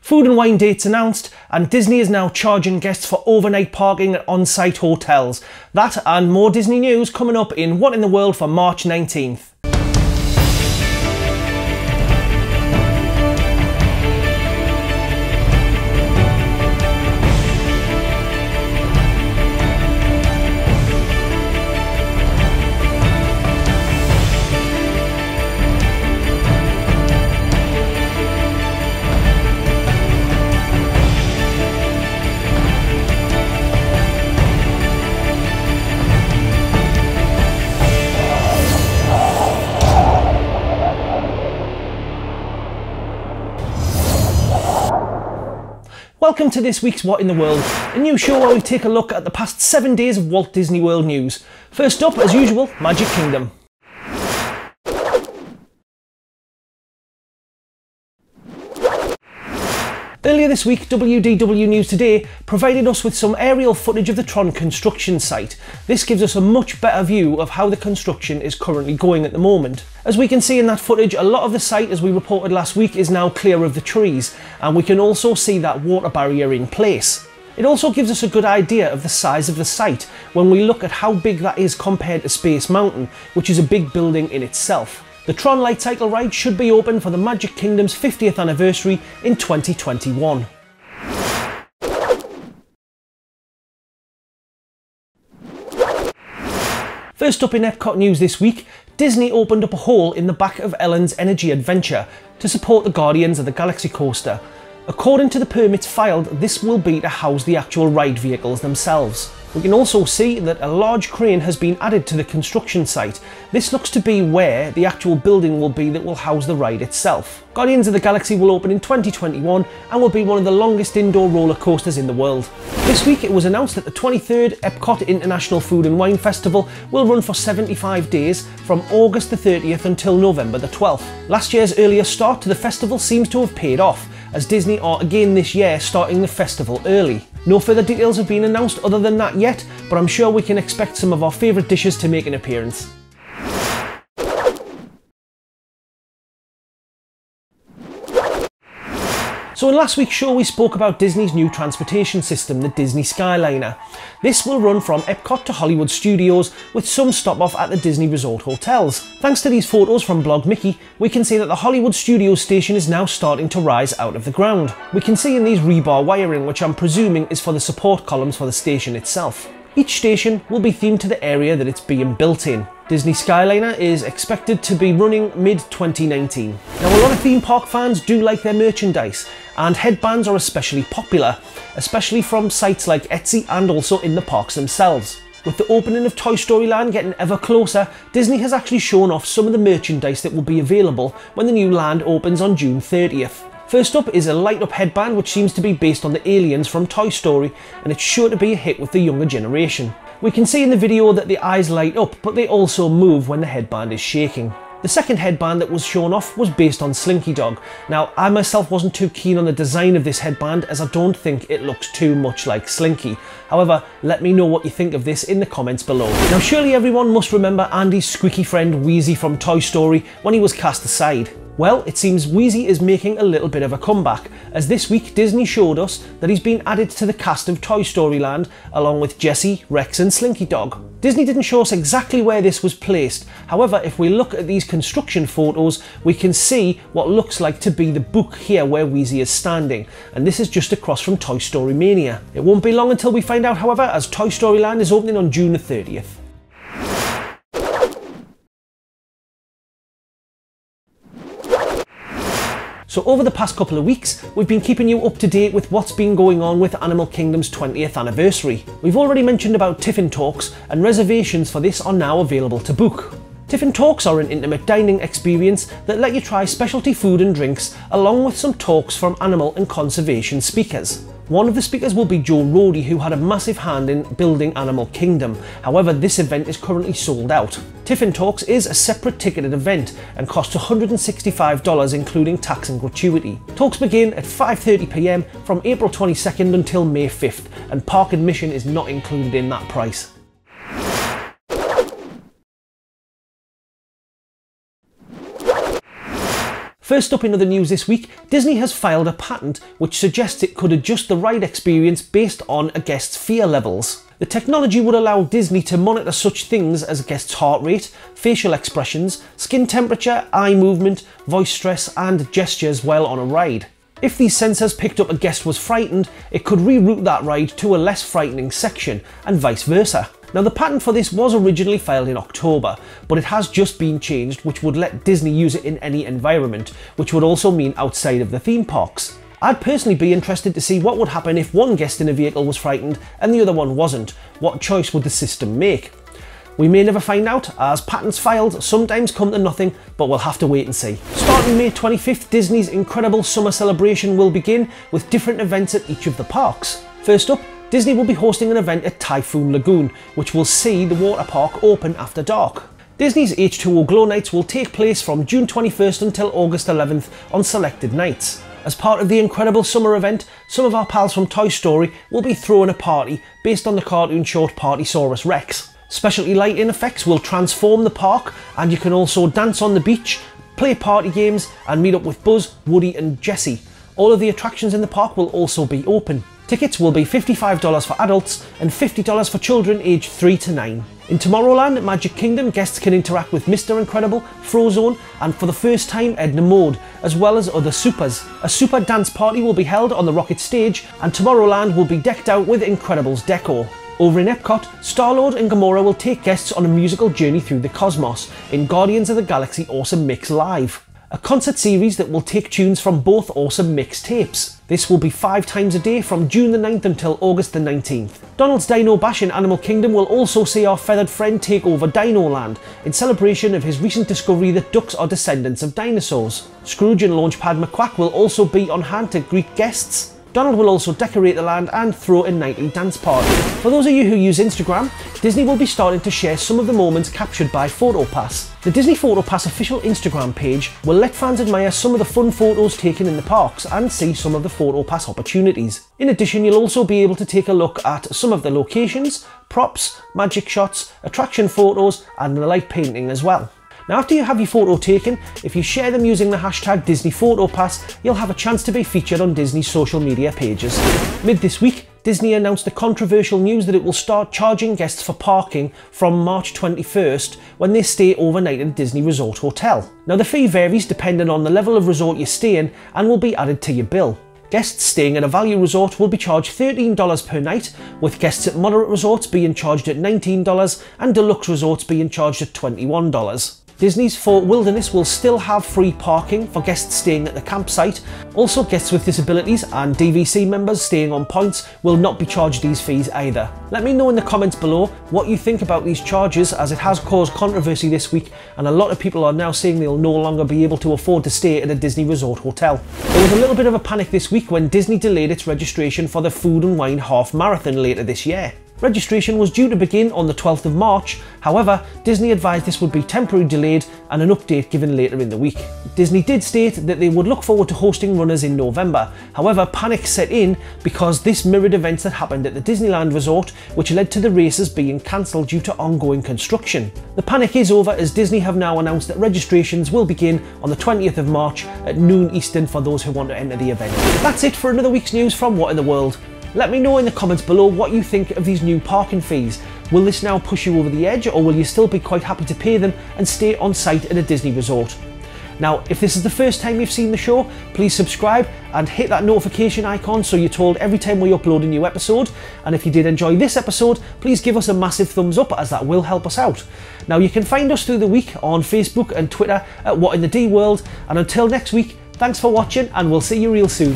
Food and wine dates announced, and Disney is now charging guests for overnight parking at on-site hotels. That and more Disney news coming up in What in the World for March 19th. Welcome to this week's What in the World, a new show where we take a look at the past 7 days of Walt Disney World news. First up, as usual, Magic Kingdom. Earlier this week, WDW News Today provided us with some aerial footage of the Tron construction site. This gives us a much better view of how the construction is currently going at the moment. As we can see in that footage, a lot of the site, as we reported last week, is now clear of the trees, and we can also see that water barrier in place. It also gives us a good idea of the size of the site when we look at how big that is compared to Space Mountain, which is a big building in itself. The Tron Light Cycle ride should be open for the Magic Kingdom's 50th anniversary in 2021. First up in Epcot news this week, Disney opened up a hole in the back of Ellen's Energy Adventure to support the Guardians of the Galaxy coaster. According to the permits filed, this will be to house the actual ride vehicles themselves. We can also see that a large crane has been added to the construction site. This looks to be where the actual building will be that will house the ride itself. Guardians of the Galaxy will open in 2021 and will be one of the longest indoor roller coasters in the world. This week it was announced that the 23rd Epcot International Food and Wine Festival will run for 75 days from August the 30th until November the 12th. Last year's earlier start to the festival seems to have paid off, as Disney are again this year starting the festival early. No further details have been announced other than that yet, but I'm sure we can expect some of our favourite dishes to make an appearance. So in last week's show we spoke about Disney's new transportation system, the Disney Skyliner. This will run from Epcot to Hollywood Studios with some stop off at the Disney Resort hotels. Thanks to these photos from Blog Mickey, we can see that the Hollywood Studios station is now starting to rise out of the ground. We can see in these rebar wiring, which I'm presuming is for the support columns for the station itself. Each station will be themed to the area that it's being built in. Disney Skyliner is expected to be running mid-2019. Now, a lot of theme park fans do like their merchandise, and headbands are especially popular, especially from sites like Etsy and also in the parks themselves. With the opening of Toy Story Land getting ever closer, Disney has actually shown off some of the merchandise that will be available when the new land opens on June 30th. First up is a light-up headband which seems to be based on the aliens from Toy Story, and it's sure to be a hit with the younger generation. We can see in the video that the eyes light up, but they also move when the headband is shaking. The second headband that was shown off was based on Slinky Dog. Now, I myself wasn't too keen on the design of this headband, as I don't think it looks too much like Slinky. However, let me know what you think of this in the comments below. Now, surely everyone must remember Andy's squeaky friend Wheezy from Toy Story when he was cast aside. Well, it seems Wheezy is making a little bit of a comeback, as this week Disney showed us that he's been added to the cast of Toy Story Land along with Jessie, Rex and Slinky Dog. Disney didn't show us exactly where this was placed. However, if we look at these construction photos, we can see what looks like to be the book here where Wheezy is standing, and this is just across from Toy Story Mania. It won't be long until we find out, however, as Toy Story Land is opening on June the 30th. So over the past couple of weeks, we've been keeping you up to date with what's been going on with Animal Kingdom's 20th anniversary. We've already mentioned about Tiffin Talks, and reservations for this are now available to book. Tiffin Talks are an intimate dining experience that let you try specialty food and drinks, along with some talks from animal and conservation speakers. One of the speakers will be Joe Rohde, who had a massive hand in building Animal Kingdom. However, this event is currently sold out. Tiffin Talks is a separate ticketed event and costs $165 including tax and gratuity. Talks begin at 5:30 PM from April 22nd until May 5th, and park admission is not included in that price. First up in other news this week, Disney has filed a patent which suggests it could adjust the ride experience based on a guest's fear levels. The technology would allow Disney to monitor such things as a guest's heart rate, facial expressions, skin temperature, eye movement, voice stress and gestures while on a ride. If these sensors picked up a guest was frightened, it could reroute that ride to a less frightening section, and vice versa. Now the patent for this was originally filed in October, but it has just been changed, which would let Disney use it in any environment, which would also mean outside of the theme parks. I'd personally be interested to see what would happen if one guest in a vehicle was frightened and the other one wasn't. What choice would the system make? We may never find out, as patents filed sometimes come to nothing, but we'll have to wait and see. Starting May 25th, Disney's incredible summer celebration will begin with different events at each of the parks. First up, Disney will be hosting an event at Typhoon Lagoon, which will see the water park open after dark. Disney's H2O Glow Nights will take place from June 21st until August 11th on selected nights. As part of the incredible summer event, some of our pals from Toy Story will be throwing a party based on the cartoon short Partysaurus Rex. Specialty lighting effects will transform the park, and you can also dance on the beach, play party games and meet up with Buzz, Woody and Jessie. All of the attractions in the park will also be open. Tickets will be $55 for adults and $50 for children aged 3 to 9. In Tomorrowland at Magic Kingdom, guests can interact with Mr. Incredible, Frozone and for the first time Edna Mode, as well as other supers. A super dance party will be held on the Rocket stage, and Tomorrowland will be decked out with Incredibles decor. Over in Epcot, Star-Lord and Gamora will take guests on a musical journey through the cosmos in Guardians of the Galaxy Awesome Mix Live, a concert series that will take tunes from both Awesome Mix tapes. This will be 5 times a day from June the 9th until August the 19th. Donald's Dino Bash in Animal Kingdom will also see our feathered friend take over Dino Land in celebration of his recent discovery that ducks are descendants of dinosaurs. Scrooge and Launchpad McQuack will also be on hand to greet guests. Donald will also decorate the land and throw a nightly dance party. For those of you who use Instagram, Disney will be starting to share some of the moments captured by PhotoPass. The Disney PhotoPass official Instagram page will let fans admire some of the fun photos taken in the parks and see some of the PhotoPass opportunities. In addition, you'll also be able to take a look at some of the locations, props, magic shots, attraction photos and the light painting as well. Now after you have your photo taken, if you share them using the hashtag DisneyPhotoPass, you'll have a chance to be featured on Disney's social media pages. Mid this week, Disney announced the controversial news that it will start charging guests for parking from March 21st when they stay overnight at a Disney Resort hotel. Now the fee varies depending on the level of resort you stay in and will be added to your bill. Guests staying at a value resort will be charged $13 per night, with guests at moderate resorts being charged at $19 and deluxe resorts being charged at $21. Disney's Fort Wilderness will still have free parking for guests staying at the campsite. Also, guests with disabilities and DVC members staying on points will not be charged these fees either. Let me know in the comments below what you think about these charges, as it has caused controversy this week and a lot of people are now saying they'll no longer be able to afford to stay at a Disney Resort hotel. There was a little bit of a panic this week when Disney delayed its registration for the Food and Wine Half Marathon later this year. Registration was due to begin on the 12th of March, however, Disney advised this would be temporarily delayed and an update given later in the week. Disney did state that they would look forward to hosting runners in November, however panic set in because this mirrored events that happened at the Disneyland Resort, which led to the races being cancelled due to ongoing construction. The panic is over, as Disney have now announced that registrations will begin on the 20th of March at noon Eastern for those who want to enter the event. That's it for another week's news from What in the World. Let me know in the comments below what you think of these new parking fees. Will this now push you over the edge, or will you still be quite happy to pay them and stay on site at a Disney resort? Now, if this is the first time you've seen the show, please subscribe and hit that notification icon so you're told every time we upload a new episode. And if you did enjoy this episode, please give us a massive thumbs up, as that will help us out. Now, you can find us through the week on Facebook and Twitter at What in the D World. And until next week, thanks for watching and we'll see you real soon.